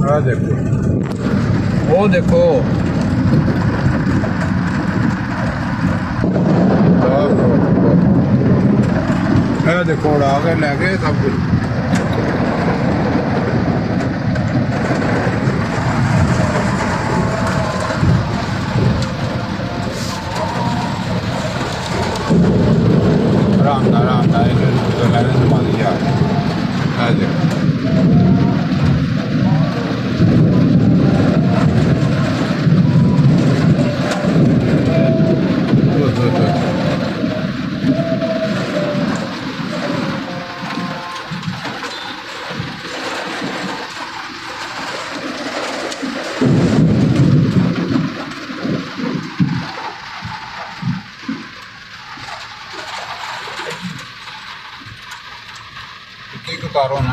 आ देखो, वो देखो, देखो उड़ा के ले गए सब कुछ। आराम था तो लेने समा दिया। उतारो ना।